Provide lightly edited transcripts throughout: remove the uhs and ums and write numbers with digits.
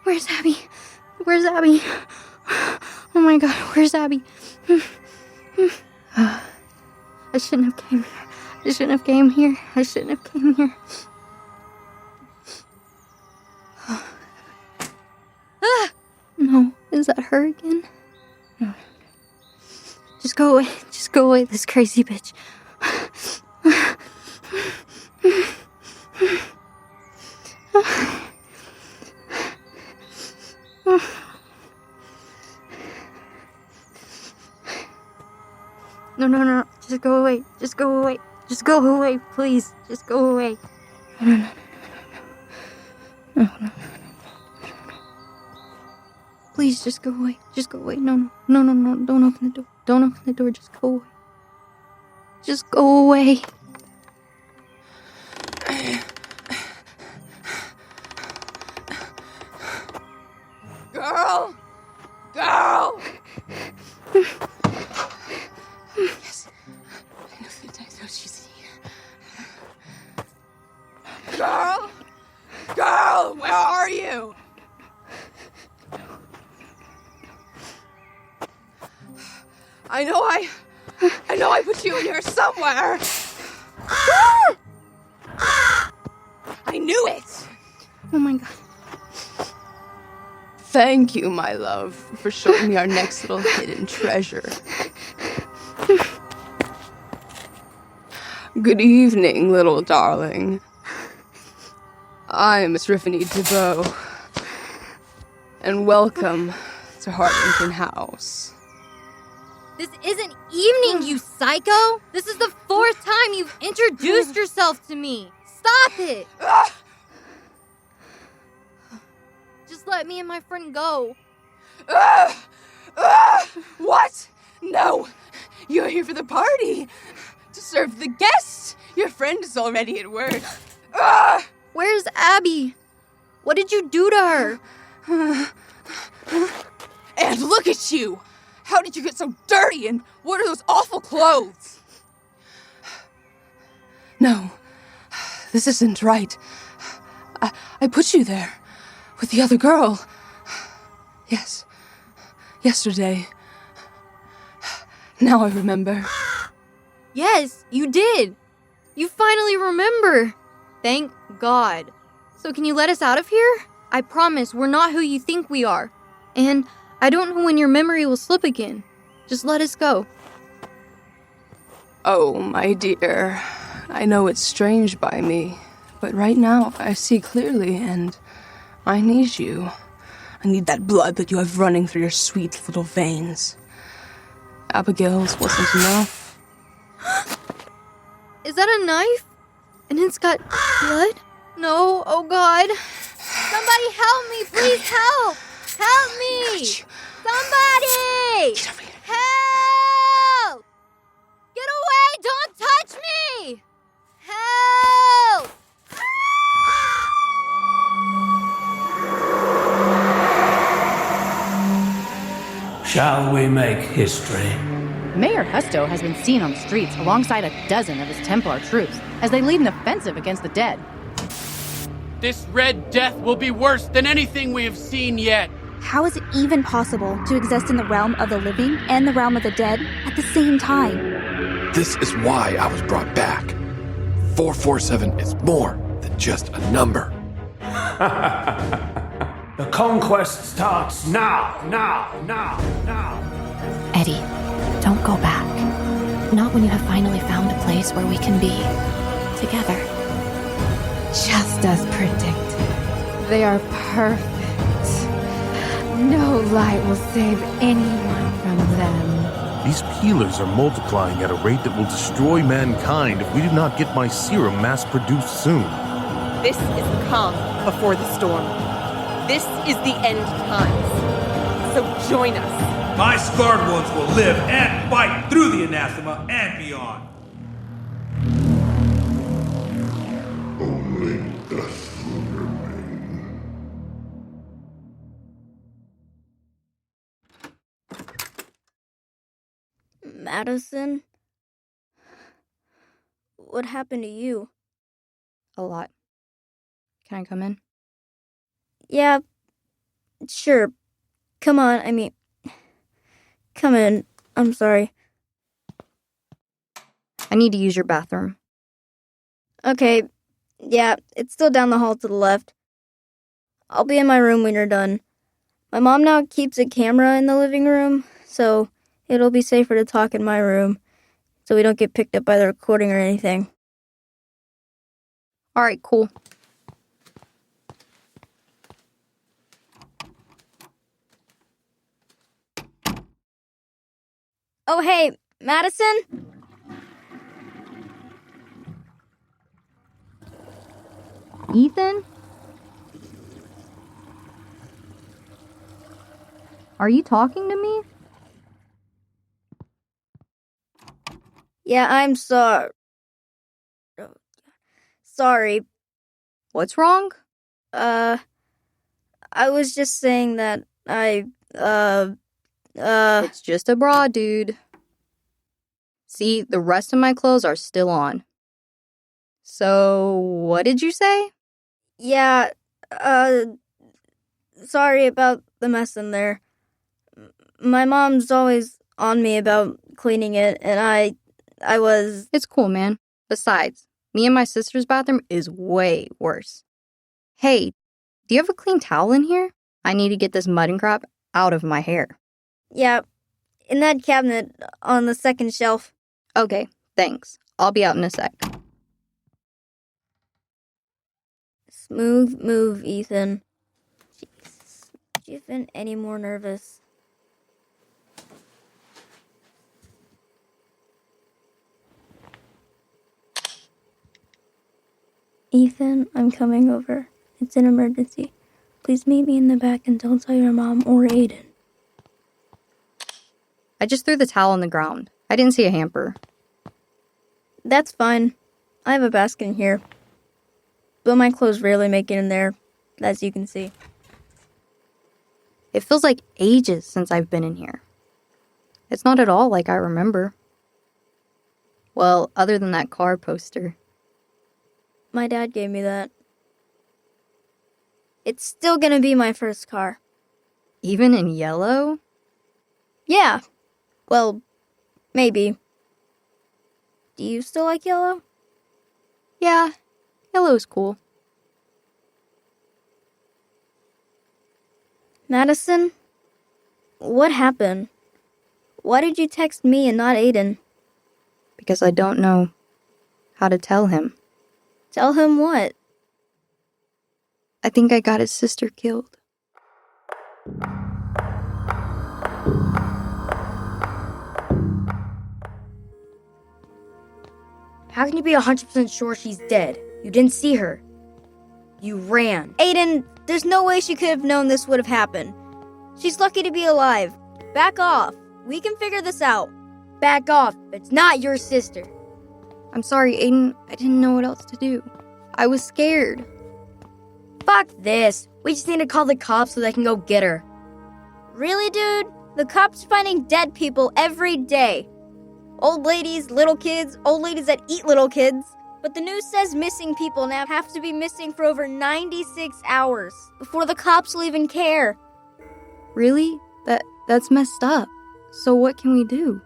Where's Abby? Where's Abby? Oh my god, where's Abby? I shouldn't have came here. I shouldn't have came here. I shouldn't have came here. No, is that her again? No. Just go away. Just go away, this crazy bitch. No. Just go away. Just go away. Just go away, please. Just go away. No. Please, just go away. Just go away. No. Don't open the door. Don't open the door. Just go away. Just go away. Girl! Yes. I know she's here. Girl, where are you? I know I put you in here somewhere. I knew it. Oh my god. Thank you, my love, for showing me our next little hidden treasure. Good evening, little darling. I'm Miss Riffany Debow, and welcome to Hartington House. This isn't evening, you psycho! This is the 4th time you've introduced yourself to me! Stop it! Just let me and my friend go. What? No! You're here for the party! To serve the guests! Your friend is already at work. Where's Abby? What did you do to her? And look at you! How did you get so dirty, and what are those awful clothes? No, this isn't right. I put you there with the other girl. Yes, yesterday. Now I remember. Yes, you did. You finally remember. Thank God. So can you let us out of here? I promise we're not who you think we are. And I don't know when your memory will slip again. Just let us go. Oh, my dear. I know it's strange by me, but right now I see clearly, and I need you. I need that blood that you have running through your sweet little veins. Abigail's wasn't enough. Is that a knife? And it's got blood? No, oh God. Somebody help me, please help! Help me! Somebody! Get over here. Help! Get away! Don't touch me! Help! Shall we make history? Mayor Husto has been seen on the streets alongside a dozen of his Templar troops as they lead an offensive against the dead. This Red Death will be worse than anything we have seen yet. How is it even possible to exist in the realm of the living and the realm of the dead at the same time? This is why I was brought back. 447 is more than just a number. The conquest starts now. Eddie, don't go back. Not when you have finally found a place where we can be together. Just as predicted. They are perfect. No light will save anyone from them. These peelers are multiplying at a rate that will destroy mankind if we do not get my serum mass-produced soon. This is the calm before the storm. This is the end times. So join us. My scarred ones will live and fight through the anathema and beyond. Only death will remain. Madison? What happened to you? A lot. Can I come in? Yeah, Sure. Come on, come in. I'm sorry. I need to use your bathroom. Okay, yeah, it's still down the hall to the left. I'll be in my room when you're done. My mom now keeps a camera in the living room, so it'll be safer to talk in my room, so we don't get picked up by the recording or anything. Alright, cool. Oh, hey, Madison? Ethan? Are you talking to me? Yeah, I'm sorry. Sorry. What's wrong? I was just saying that It's just a bra, dude. See, the rest of my clothes are still on. So, what did you say? Yeah, sorry about the mess in there. My mom's always on me about cleaning it, and I was... It's cool, man. Besides, me and my sister's bathroom is way worse. Hey, do you have a clean towel in here? I need to get this mud and crap out of my hair. Yeah, in that cabinet on the second shelf. Okay, thanks. I'll be out in a sec. Smooth move, Ethan. Jeez, have you been any more nervous? Ethan, I'm coming over. It's an emergency. Please meet me in the back and don't tell your mom or Aiden. I just threw the towel on the ground. I didn't see a hamper. That's fine. I have a basket in here. But my clothes rarely make it in there, as you can see. It feels like ages since I've been in here. It's not at all like I remember. Well, other than that car poster. My dad gave me that. It's still gonna be my first car. Even in yellow? Yeah. Well, maybe. Do you still like yellow? Yeah, yellow's cool. Madison? What happened? Why did you text me and not Aiden? Because I don't know how to tell him. Tell him what? I think I got his sister killed. How can you be 100% sure she's dead? You didn't see her. You ran. Aiden, there's no way she could have known this would have happened. She's lucky to be alive. Back off. We can figure this out. Back off. It's not your sister. I'm sorry, Aiden. I didn't know what else to do. I was scared. Fuck this. We just need to call the cops so they can go get her. Really, dude? The cops are finding dead people every day. Old ladies, little kids, old ladies that eat little kids. But the news says missing people now have to be missing for over 96 hours before the cops will even care. Really? That's messed up. So what can we do?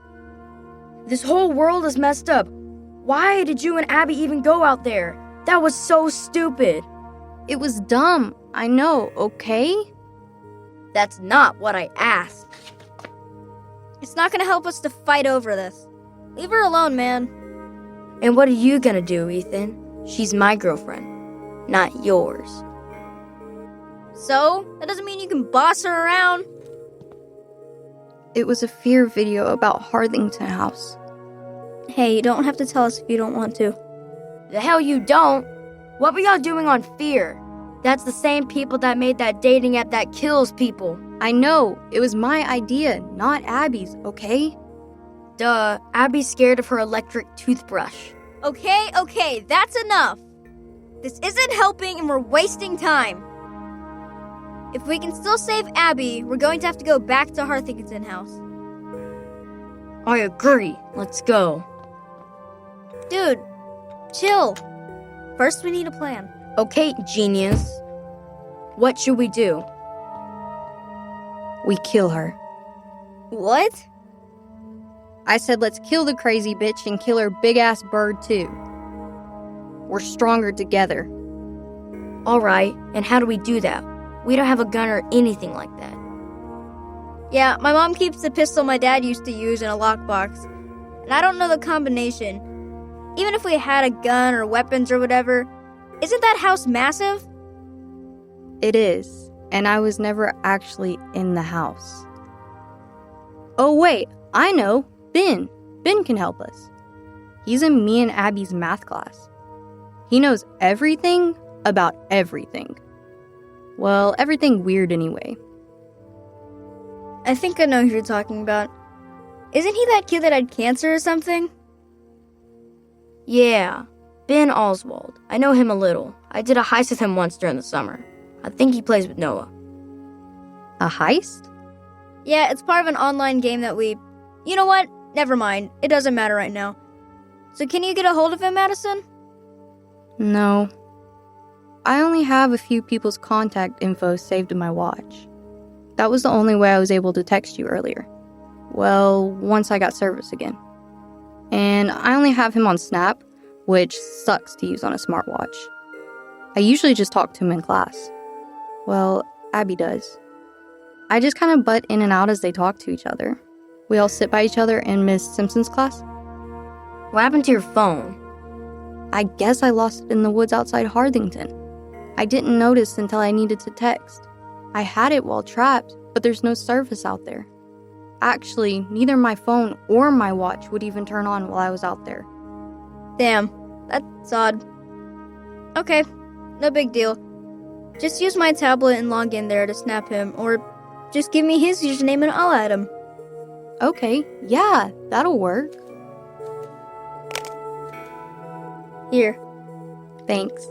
This whole world is messed up. Why did you and Abby even go out there? That was so stupid. It was dumb. I know, okay? That's not what I asked. It's not gonna help us to fight over this. Leave her alone, man. And what are you gonna do, Ethan? She's my girlfriend, not yours. So? That doesn't mean you can boss her around. It was a fear video about Harthington House. Hey, you don't have to tell us if you don't want to. The hell you don't. What were y'all doing on Fear? That's the same people that made that dating app that kills people. I know. It was my idea, not Abby's, okay? Duh, Abby's scared of her electric toothbrush. Okay, that's enough. This isn't helping and we're wasting time. If we can still save Abby, we're going to have to go back to Harthington House. I agree. Let's go. Dude, chill. First, we need a plan. Okay, genius. What should we do? We kill her. What? I said let's kill the crazy bitch and kill her big-ass bird, too. We're stronger together. Alright, and how do we do that? We don't have a gun or anything like that. Yeah, my mom keeps the pistol my dad used to use in a lockbox. And I don't know the combination. Even if we had a gun or weapons or whatever, isn't that house massive? It is, and I was never actually in the house. Oh wait, I know, Ben. Ben can help us. He's in me and Abby's math class. He knows everything about everything. Well, everything weird anyway. I think I know who you're talking about. Isn't he that kid that had cancer or something? Yeah, Ben Oswald. I know him a little. I did a heist with him once during the summer. I think he plays with Noah. A heist? Yeah, it's part of an online game that we... You know what? Never mind. It doesn't matter right now. So can you get a hold of him, Madison? No. I only have a few people's contact info saved in my watch. That was the only way I was able to text you earlier. Well, once I got service again. And I only have him on Snap, which sucks to use on a smartwatch. I usually just talk to him in class. Well, Abby does. I just kind of butt in and out as they talk to each other. We all sit by each other in Miss Simpson's class. What happened to your phone? I guess I lost it in the woods outside Harthington. I didn't notice until I needed to text. I had it while trapped, but there's no service out there. Actually, neither my phone or my watch would even turn on while I was out there. Damn, that's odd. Okay, no big deal. Just use my tablet and log in there to snap him, or just give me his username and I'll add him. Okay, yeah, that'll work. Here. Thanks.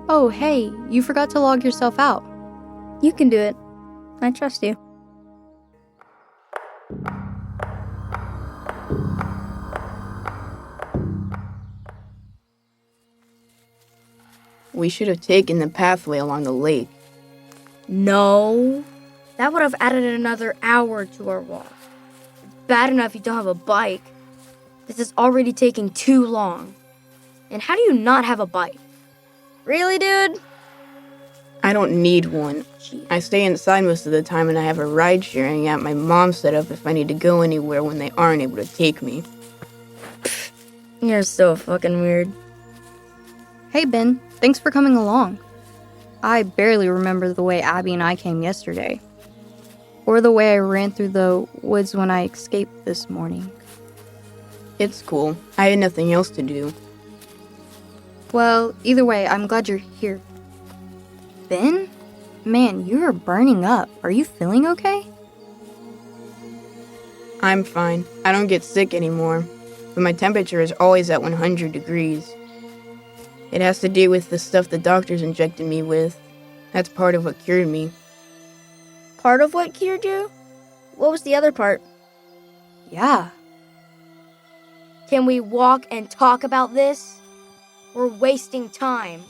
Oh, hey, you forgot to log yourself out. You can do it. I trust you. We should have taken the pathway along the lake. No. That would have added another hour to our walk. Bad enough you don't have a bike. This is already taking too long. And how do you not have a bike? Really, dude? I don't need one. I stay inside most of the time and I have a ride-sharing app my mom set up if I need to go anywhere when they aren't able to take me. You're so fucking weird. Hey, Ben. Thanks for coming along. I barely remember the way Abby and I came yesterday. Or the way I ran through the woods when I escaped this morning. It's cool. I had nothing else to do. Well, either way, I'm glad you're here. Ben? Man, you are burning up. Are you feeling okay? I'm fine. I don't get sick anymore. But my temperature is always at 100 degrees. It has to do with the stuff the doctors injected me with. That's part of what cured me. Part of what cured you? What was the other part? Yeah. Can we walk and talk about this? We're wasting time.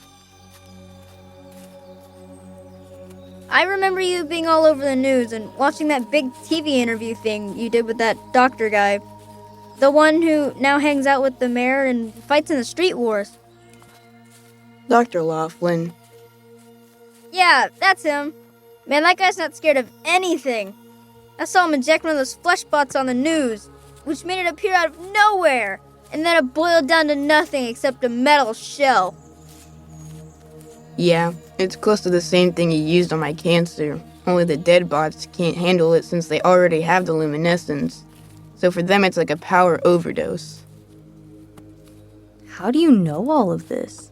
I remember you being all over the news and watching that big TV interview thing you did with that doctor guy. The one who now hangs out with the mayor and fights in the street wars. Dr. Laughlin. Yeah, that's him. Man, that guy's not scared of anything. I saw him inject one of those flesh bots on the news, which made it appear out of nowhere, and then it boiled down to nothing except a metal shell. Yeah, it's close to the same thing he used on my cancer, only the dead bots can't handle it since they already have the luminescence. So for them it's like a power overdose. How do you know all of this?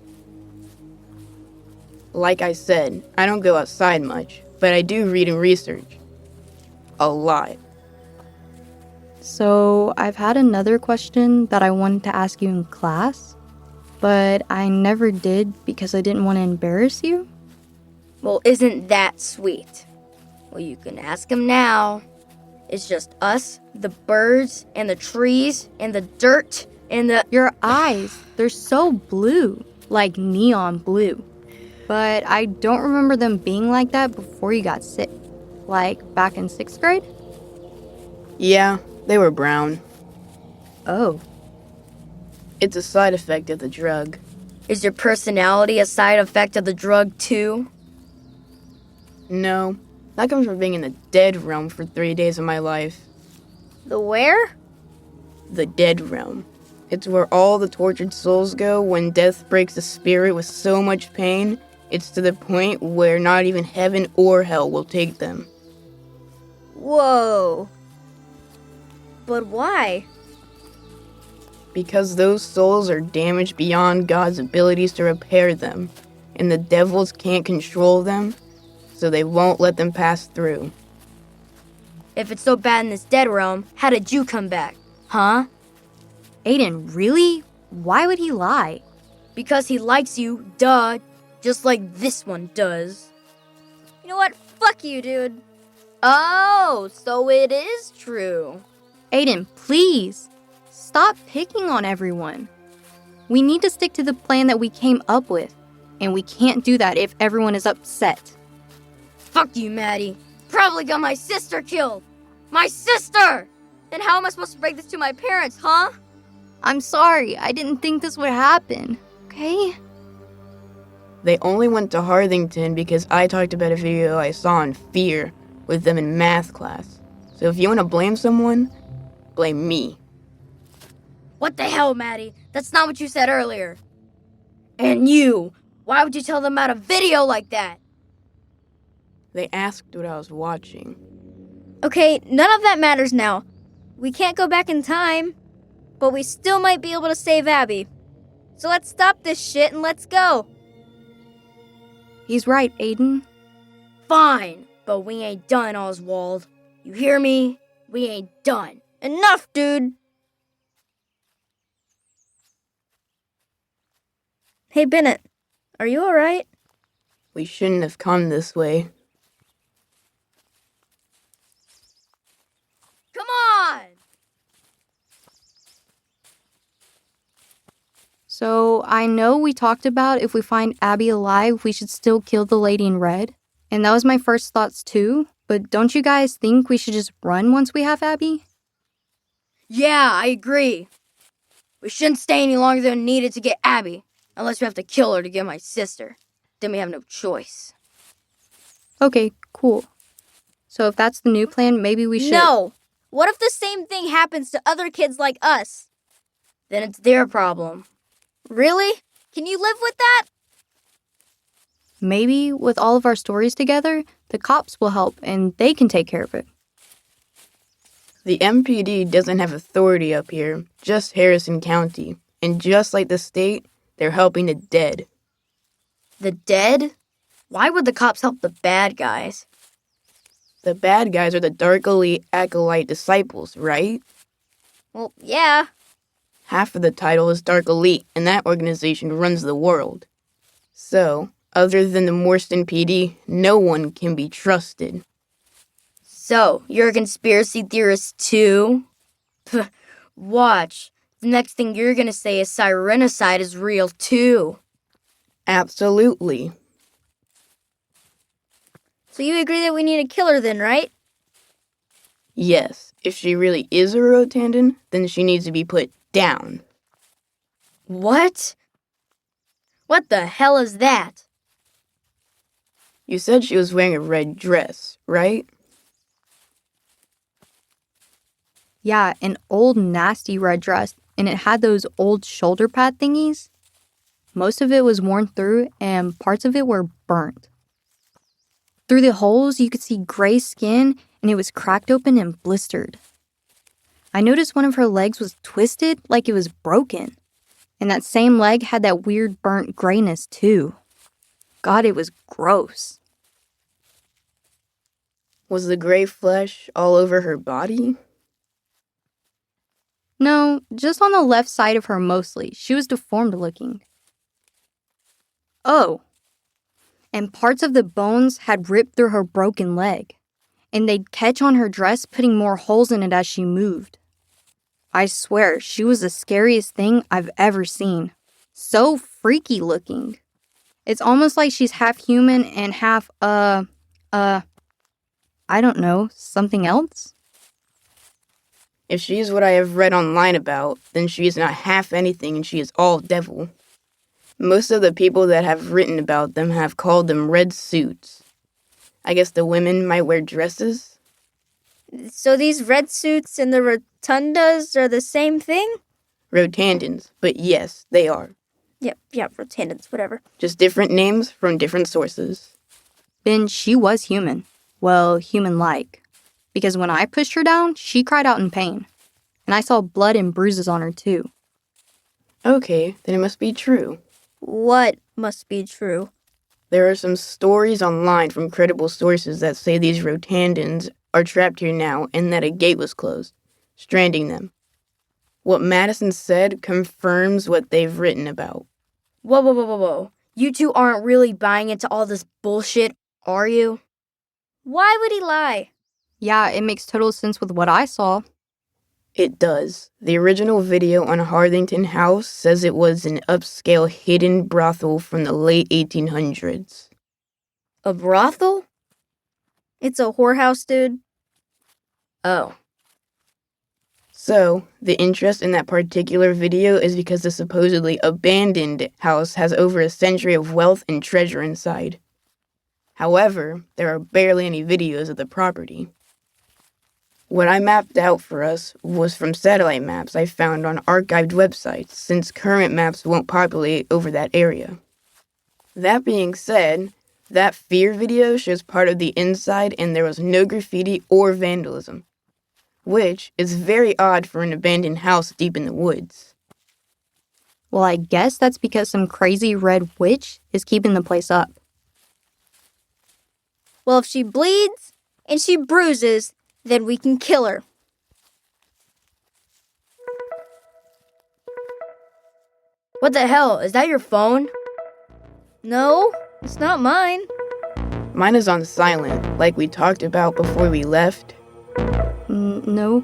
Like I said, I don't go outside much, but I do read and research. A lot. So, I've had another question that I wanted to ask you in class, but I never did because I didn't want to embarrass you. Well, isn't that sweet? Well, you can ask him now. It's just us, the birds, and the trees, and the dirt, and the... Your eyes, they're so blue, like neon blue. But I don't remember them being like that before you got sick. Like back in 6th grade? Yeah, they were brown. Oh. It's a side effect of the drug. Is your personality a side effect of the drug, too? No, that comes from being in the dead realm for 3 days of my life. The where? The dead realm. It's where all the tortured souls go when death breaks the spirit with so much pain, it's to the point where not even heaven or hell will take them. Whoa. But why? Because those souls are damaged beyond God's abilities to repair them, and the devils can't control them, so they won't let them pass through. If it's so bad in this dead realm, how did you come back? Huh? Aiden, really? Why would he lie? Because he likes you, duh. Just like this one does. You know what? Fuck you, dude. Oh, so it is true. Aiden, please. Stop picking on everyone. We need to stick to the plan that we came up with. And we can't do that if everyone is upset. Fuck you, Maddie. Probably got my sister killed. My sister! Then how am I supposed to break this to my parents, huh? I'm sorry. I didn't think this would happen. Okay? They only went to Harthington because I talked about a video I saw on fear with them in math class. So if you want to blame someone, blame me. What the hell, Maddie? That's not what you said earlier. And you, why would you tell them about a video like that? They asked what I was watching. Okay, none of that matters now. We can't go back in time, but we still might be able to save Abby. So let's stop this shit and let's go. He's right, Aiden. Fine, but we ain't done, Oswald. You hear me? We ain't done. Enough, dude. Hey, Bennett, are you alright? We shouldn't have come this way. Come on! So, I know we talked about if we find Abby alive, we should still kill the lady in red. And that was my first thoughts too. But don't you guys think we should just run once we have Abby? Yeah, I agree. We shouldn't stay any longer than needed to get Abby. Unless we have to kill her to get my sister. Then we have no choice. Okay, cool. So if that's the new plan, maybe we should... No! What if the same thing happens to other kids like us? Then it's their problem. Really? Can you live with that? Maybe with all of our stories together, the cops will help and they can take care of it. The MPD doesn't have authority up here, just Harrison County. And just like the state, they're helping the dead. The dead? Why would the cops help the bad guys? The bad guys are the Dark Elite Acolyte disciples, right? Well, yeah. Half of the title is Dark Elite, and that organization runs the world. So, other than the Morston PD, no one can be trusted. So, you're a conspiracy theorist too? Watch. The next thing you're gonna say is Sirenicide is real too. Absolutely. So you agree that we need a killer then, right? Yes. If she really is a Rotandan, then she needs to be put down. What? What the hell is that? You said she was wearing a red dress, right? Yeah, an old nasty red dress, and it had those old shoulder pad thingies. Most of it was worn through, and parts of it were burnt. Through the holes, you could see gray skin, and it was cracked open and blistered. I noticed one of her legs was twisted like it was broken. And that same leg had that weird burnt grayness too. God, it was gross. Was the gray flesh all over her body? No, just on the left side of her mostly. She was deformed looking. Oh. And parts of the bones had ripped through her broken leg. And they'd catch on her dress, putting more holes in it as she moved. I swear, she was the scariest thing I've ever seen. So freaky looking. It's almost like she's half human and half, I don't know, something else? If she is what I have read online about, then she is not half anything and she is all devil. Most of the people that have written about them have called them red suits. I guess the women might wear dresses? So these red suits and the Rotundas are the same thing? Rotandans, but yes, they are. Yeah, Rotandans, whatever. Just different names from different sources. Then she was human. Well, human-like. Because when I pushed her down, she cried out in pain. And I saw blood and bruises on her, too. Okay, then it must be true. What must be true? There are some stories online from credible sources that say these Rotandans are trapped here now and that a gate was closed, stranding them. What Madison said confirms what they've written about. Whoa. You two aren't really buying into all this bullshit, are you? Why would he lie? Yeah, it makes total sense with what I saw. It does. The original video on Harthington House says it was an upscale hidden brothel from the late 1800s. A brothel? It's a whorehouse, dude. Oh. So, the interest in that particular video is because the supposedly abandoned house has over a century of wealth and treasure inside. However, there are barely any videos of the property. What I mapped out for us was from satellite maps I found on archived websites, since current maps won't populate over that area. That being said, that fear video shows part of the inside and there was no graffiti or vandalism, which is very odd for an abandoned house deep in the woods. Well, I guess that's because some crazy red witch is keeping the place up. Well, if she bleeds and she bruises, then we can kill her. What the hell? Is that your phone? No, it's not mine. Mine is on silent, like we talked about before we left. No.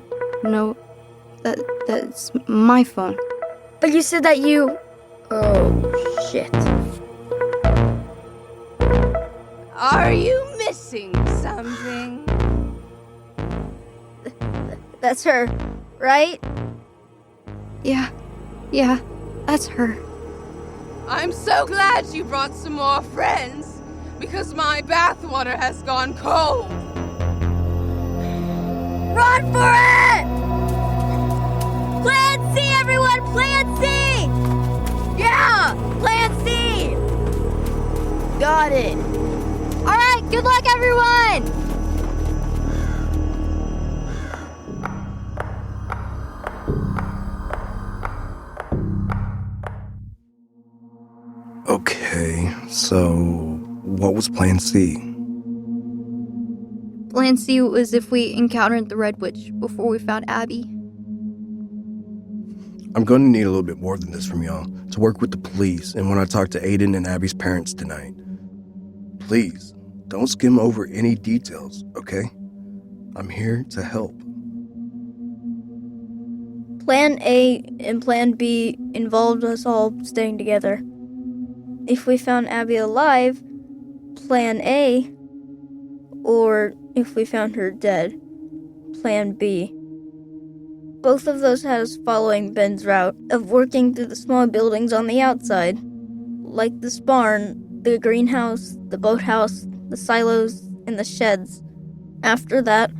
That's my phone. But you said that you... Oh, shit. Are you missing something? That's her, right? Yeah, that's her. I'm so glad you brought some more friends, because my bathwater has gone cold. Run for it! Plan C, everyone! Plan C! Yeah! Plan C! Got it! Alright, good luck, everyone! Okay, so what was Plan C? Plan C was if we encountered the Red Witch before we found Abby. I'm going to need a little bit more than this from y'all to work with the police and when I talk to Aiden and Abby's parents tonight. Please, don't skim over any details, okay? I'm here to help. Plan A and Plan B involved us all staying together. If we found Abby alive, Plan A, or if we found her dead, Plan B. Both of those had us following Ben's route of working through the small buildings on the outside, like this barn, the greenhouse, the boathouse, the silos, and the sheds. After that,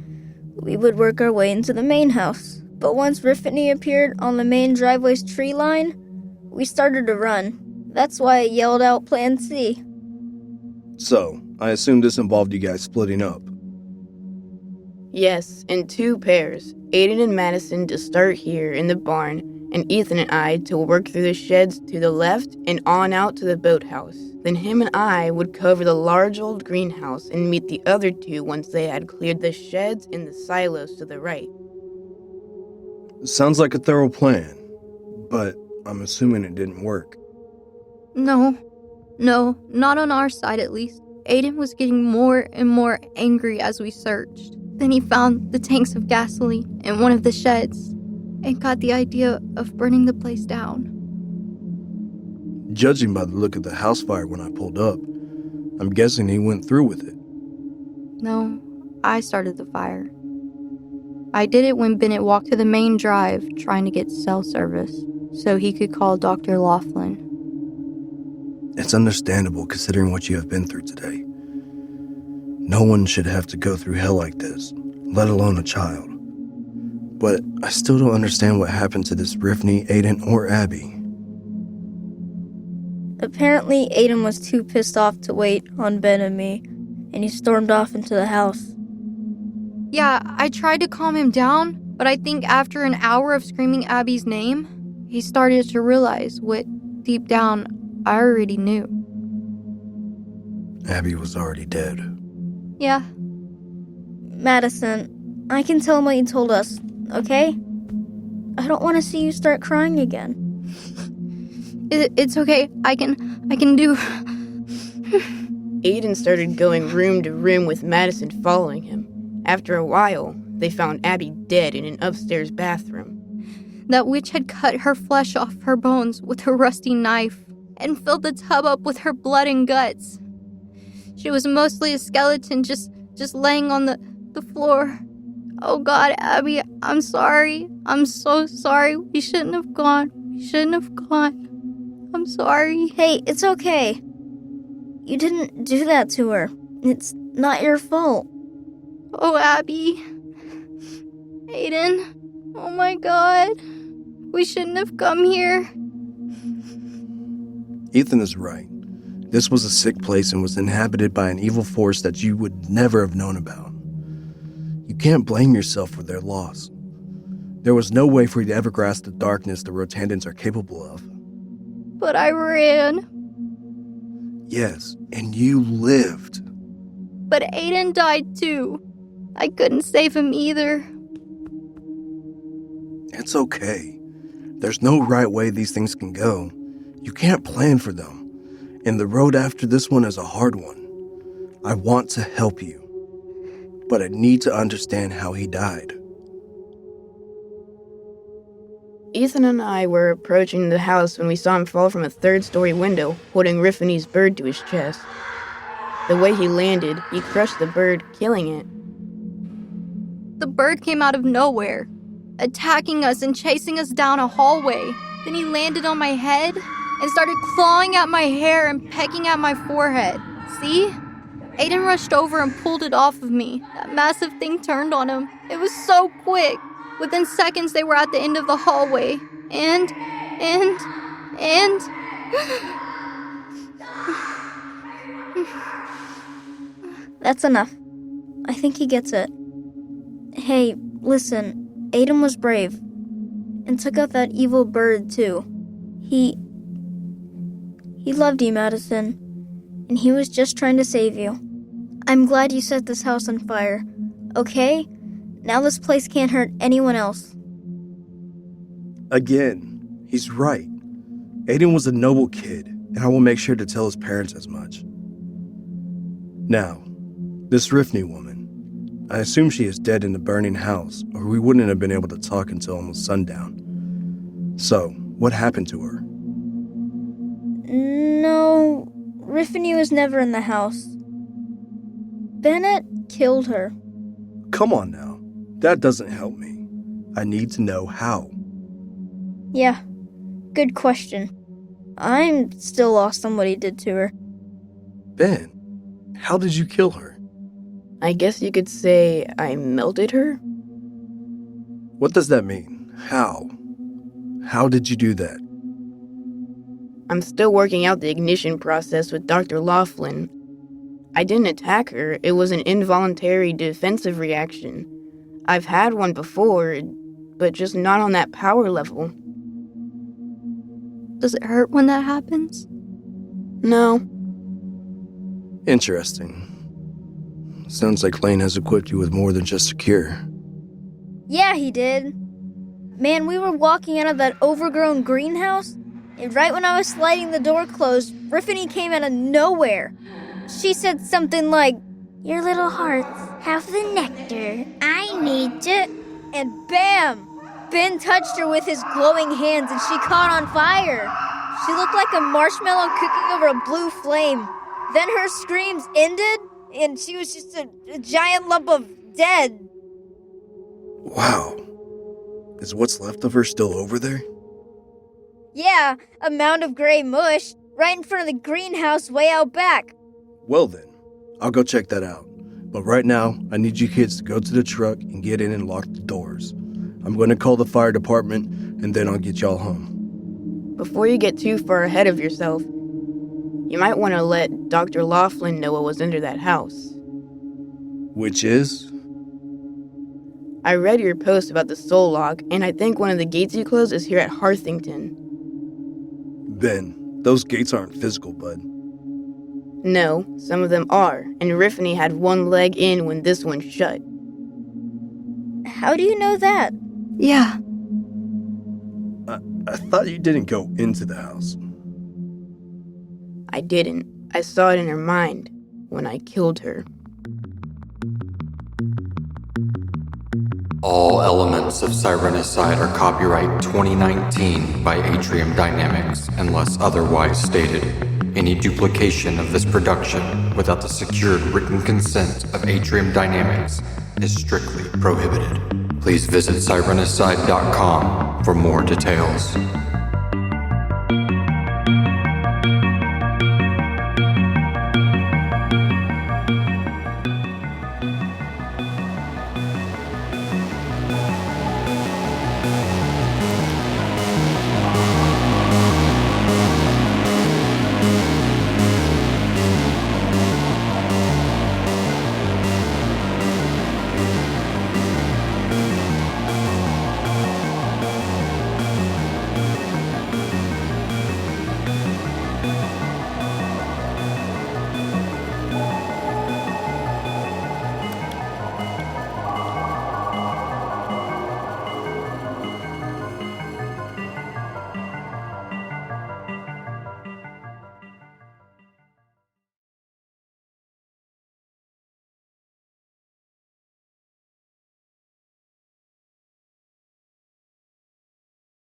we would work our way into the main house. But once Riffany appeared on the main driveway's tree line, we started to run. That's why I yelled out Plan C. So, I assume this involved you guys splitting up. Yes, in 2 pairs. Aiden and Madison to start here in the barn, and Ethan and I to work through the sheds to the left and on out to the boathouse. Then him and I would cover the large old greenhouse and meet the other 2 once they had cleared the sheds and the silos to the right. Sounds like a thorough plan, but I'm assuming it didn't work. No, not on our side at least. Aiden was getting more and more angry as we searched. Then he found the tanks of gasoline in one of the sheds and got the idea of burning the place down. Judging by the look of the house fire when I pulled up, I'm guessing he went through with it. No, I started the fire. I did it when Bennett walked to the main drive trying to get cell service so he could call Dr. Laughlin. It's understandable considering what you have been through today. No one should have to go through hell like this, let alone a child. But I still don't understand what happened to this Riffany, Aiden, or Abby. Apparently, Aiden was too pissed off to wait on Ben and me, and he stormed off into the house. Yeah, I tried to calm him down, but I think after an hour of screaming Abby's name, he started to realize what, deep down, I already knew. Abby was already dead. Yeah. Madison, I can tell him what you told us, okay? I don't want to see you start crying again. It's okay. I can do... Aiden started going room to room with Madison following him. After a while, they found Abby dead in an upstairs bathroom. That witch had cut her flesh off her bones with a rusty knife and filled the tub up with her blood and guts. She was mostly a skeleton just laying on the floor. Oh God, Abby, I'm sorry. I'm so sorry. We shouldn't have gone. I'm sorry. Hey, it's okay. You didn't do that to her. It's not your fault. Oh, Abby. Aiden. Oh my God. We shouldn't have come here. Ethan is right. This was a sick place and was inhabited by an evil force that you would never have known about. You can't blame yourself for their loss. There was no way for you to ever grasp the darkness the Rotandans are capable of. But I ran. Yes, and you lived. But Aiden died too. I couldn't save him either. It's okay. There's no right way these things can go. You can't plan for them. And the road after this one is a hard one. I want to help you. But I need to understand how he died. Ethan and I were approaching the house when we saw him fall from a third-story window, holding Riffany's bird to his chest. The way he landed, he crushed the bird, killing it. The bird came out of nowhere, attacking us and chasing us down a hallway. Then he landed on my head and started clawing at my hair and pecking at my forehead. See? Aiden rushed over and pulled it off of me. That massive thing turned on him. It was so quick. Within seconds, they were at the end of the hallway. And... That's enough. I think he gets it. Hey, listen. Aiden was brave. And took out that evil bird, too. He loved you, Madison. And he was just trying to save you. I'm glad you set this house on fire. Okay? Now this place can't hurt anyone else. Again, he's right. Aiden was a noble kid, and I will make sure to tell his parents as much. Now, this Riffany woman. I assume she is dead in the burning house, or we wouldn't have been able to talk until almost sundown. So, what happened to her? No, Riffany was never in the house. Bennett killed her. Come on now. That doesn't help me. I need to know how. Yeah, good question. I'm still lost on what he did to her. Ben, how did you kill her? I guess you could say I melted her? What does that mean? How? How did you do that? I'm still working out the ignition process with Dr. Laughlin. I didn't attack her. It was an involuntary defensive reaction. I've had one before, but just not on that power level. Does it hurt when that happens? No. Interesting. Sounds like Lane has equipped you with more than just a cure. Yeah, he did. Man, we were walking out of that overgrown greenhouse, and right when I was sliding the door closed, Riffany came out of nowhere. She said something like, "Your little hearts have the nectar. I need to..." And bam! Ben touched her with his glowing hands and she caught on fire. She looked like a marshmallow cooking over a blue flame. Then her screams ended and she was just a giant lump of dead. Wow. Is what's left of her still over there? Yeah, a mound of gray mush, right in front of the greenhouse way out back. Well then, I'll go check that out. But right now, I need you kids to go to the truck and get in and lock the doors. I'm going to call the fire department, and then I'll get y'all home. Before you get too far ahead of yourself, you might want to let Dr. Laughlin know what was under that house. Which is? I read your post about the soul lock, and I think one of the gates you closed is here at Harthington. Ben, those gates aren't physical, bud. No, some of them are, and Riffany had one leg in when this one shut. How do you know that? Yeah. I thought you didn't go into the house. I didn't. I saw it in her mind when I killed her. All elements of Sirenicide are copyright 2019 by Atrium Dynamics unless otherwise stated. Any duplication of this production without the secured written consent of Atrium Dynamics is strictly prohibited. Please visit Sirenicide.com for more details.